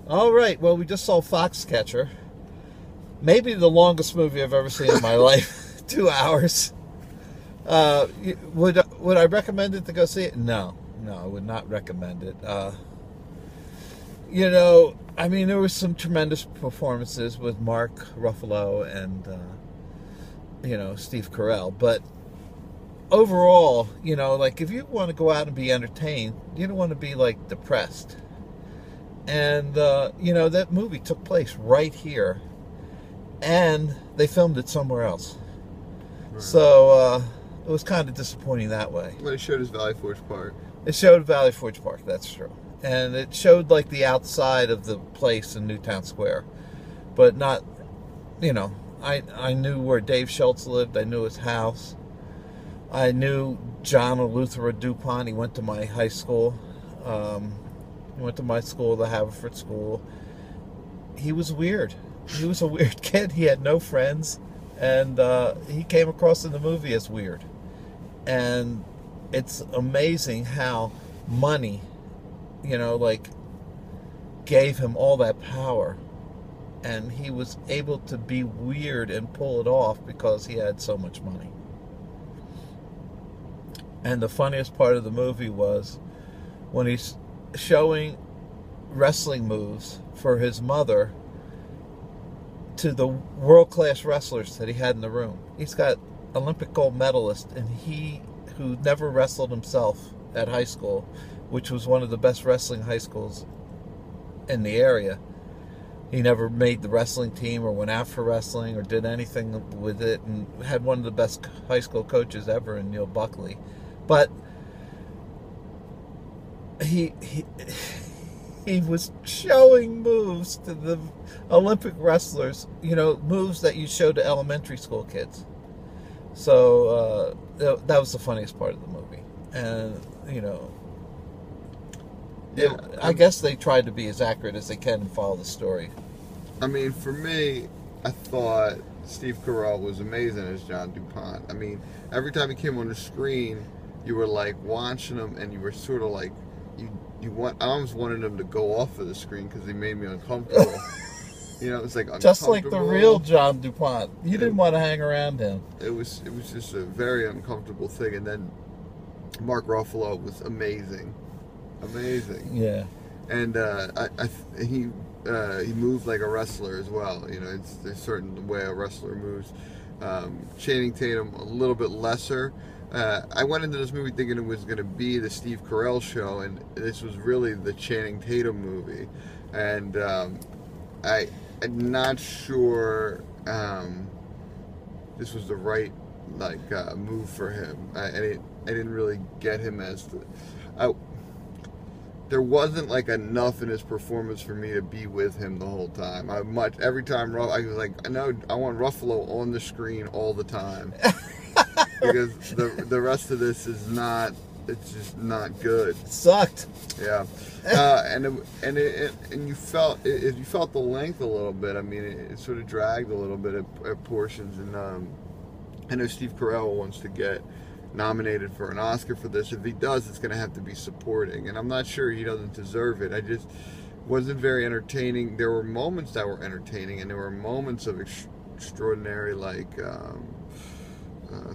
All right. Well, we just saw Foxcatcher. Maybe the longest movie I've ever seen in my life. 2 hours. Would I recommend it to go see it? No, I would not recommend it. I mean, there was some tremendous performances with Mark Ruffalo and Steve Carell, but overall, like if you want to go out and be entertained, you don't want to be like depressed. And that movie took place right here, and they filmed it somewhere else. Right. So it was kind of disappointing that way. But it showed us Valley Forge Park. It showed Valley Forge Park, that's true. And it showed like the outside of the place in Newtown Square. But not, I knew where Dave Schultz lived. I knew his house. I knew John Eleuthera DuPont. He went to my high school. He went to my school, the Haverford School. He was weird. He was a weird kid. He had no friends. And he came across in the movie as weird. And it's amazing how money, gave him all that power. And he was able to be weird and pull it off because he had so much money. And the funniest part of the movie was when he's showing wrestling moves for his mother to the world-class wrestlers that he had in the room. He's got Olympic gold medalist, and he, who never wrestled himself at high school, which was one of the best wrestling high schools in the area. He never made the wrestling team or went out for wrestling or did anything with it, and had one of the best high school coaches ever in Neil Buckley. But he was showing moves to the Olympic wrestlers, moves that you show to elementary school kids. So that was the funniest part of the movie. And, I guess they tried to be as accurate as they can and follow the story. I mean, for me, I thought Steve Carell was amazing as John DuPont. I mean, every time he came on the screen, you were like watching him, and you were sort of like, I almost wanted him to go off of the screen because he made me uncomfortable. It's like uncomfortable. Just like the real John DuPont. You didn't want to hang around him. It was just a very uncomfortable thing. And then Mark Ruffalo was amazing. Yeah. And he moved like a wrestler as well. There's a certain way a wrestler moves. Channing Tatum a little bit lesser. I went into this movie thinking it was going to be the Steve Carell show, and this was really the Channing Tatum movie. And I'm not sure this was the right move for him. I didn't really get him as there wasn't enough in his performance for me to be with him the whole time. Every time I was like, I want Ruffalo on the screen all the time. Because the rest of this is not, it's just not good. It sucked. Yeah, and you felt the length a little bit. I mean, it sort of dragged a little bit at portions. And I know Steve Carell wants to get nominated for an Oscar for this. If he does, it's going to have to be supporting, and I'm not sure he doesn't deserve it. I just wasn't very entertaining. There were moments that were entertaining, and there were moments of extraordinary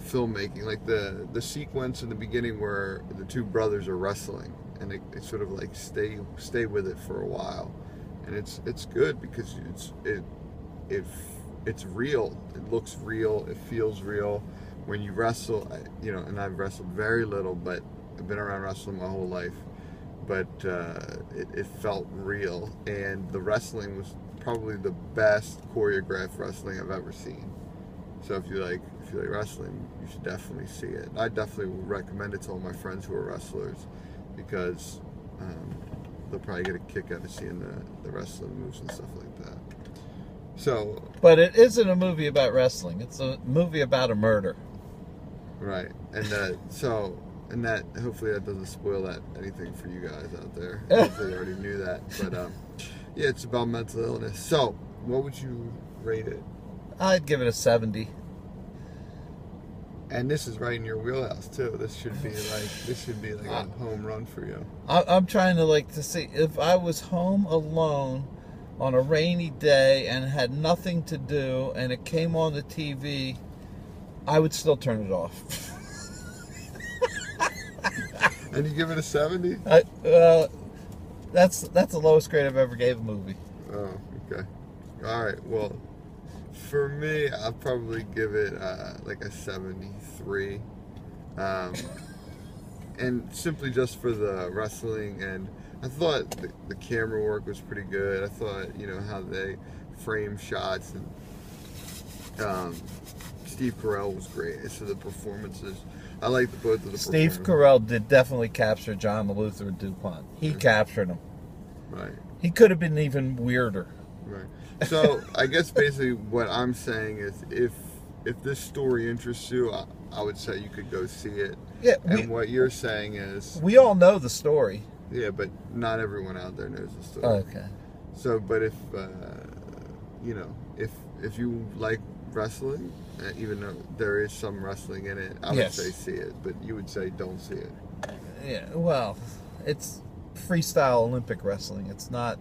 filmmaking, like the sequence in the beginning where the two brothers are wrestling, and they sort of stay with it for a while, and it's good because it's real. It looks real. It feels real. When you wrestle, and I've wrestled very little, but I've been around wrestling my whole life, but it felt real, and the wrestling was probably the best choreographed wrestling I've ever seen. So if you like wrestling, you should definitely see it. I definitely would recommend it to all my friends who are wrestlers, because they'll probably get a kick out of seeing the wrestling moves and stuff like that. So, but it isn't a movie about wrestling. It's a movie about a murder. Right, and that hopefully that doesn't spoil anything for you guys out there. Hopefully you already knew that, but yeah, it's about mental illness. So, what would you rate it? I'd give it a 70. And this is right in your wheelhouse too. This should be like a home run for you. I'm trying to to see if I was home alone on a rainy day and had nothing to do, and it came on the TV, I would still turn it off. And you give it a 70? That's the lowest grade I've ever gave a movie. Oh, okay. All right. Well, for me, I'll probably give it like a 73. And simply just for the wrestling, and I thought the camera work was pretty good. I thought, how they frame shots, and Steve Carell was great. So the performances, I liked both of the Steve Carell did definitely capture John Luther DuPont. He captured him. Right. He could have been even weirder. Right. So I guess basically what I'm saying is, if this story interests you, I would say you could go see it. Yeah. And what you're saying is, we all know the story. Yeah, but not everyone out there knows the story. Okay. So, but if if you like wrestling, even though there is some wrestling in it, I would say see it. But you would say don't see it. Yeah. Well, it's freestyle Olympic wrestling. It's not,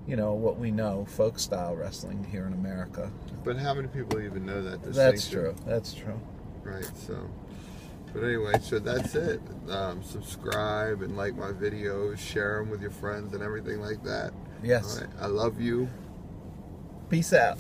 what we know, folk style wrestling here in America. But how many people even know that distinction? That's true. That's true. Right. So, but anyway, so that's it. Subscribe and like my videos, share them with your friends and everything like that. Yes. All right. I love you. Peace out.